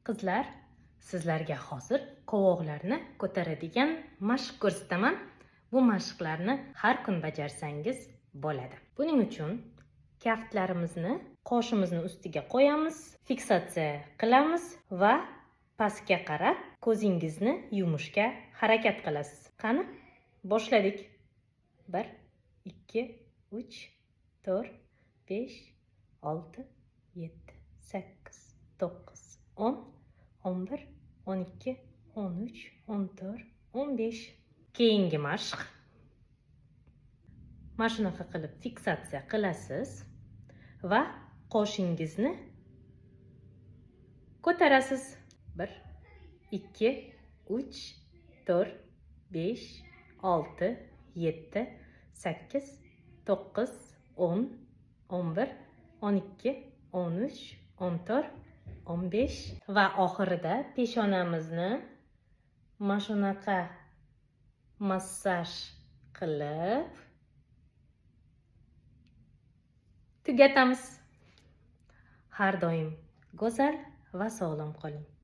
Qizlar, sizlarga hozir qovoqlarni ko'taradigan mashq ko'rsataman. Bu mashqlarni har kun bajarsangiz bo'ladi. Buning uchun kaftlarimizni qoshimizni ustiga qo'yamiz, fiksatsiya qilamiz va pastga qarab ko'zingizni yumishga harakat qilasiz. Qani, boshladik. 1, 2, 3, 4, 5, 6, 7, 8, 9, 10, 11, 12, 13, 14, 15. Keyingi mashq. Mana shunaqa qilib fiksatsiya qilasiz va qoshingizni ko'tarasiz. 1, 2, 3, 4, 5, 6, 7, 8, 9, 10, 11, 12, 13, 14, 15 va oxirida peshonamizni mana shunaqa massaj qilib tugatamiz. Har doim go'zal va sog'lom qoling.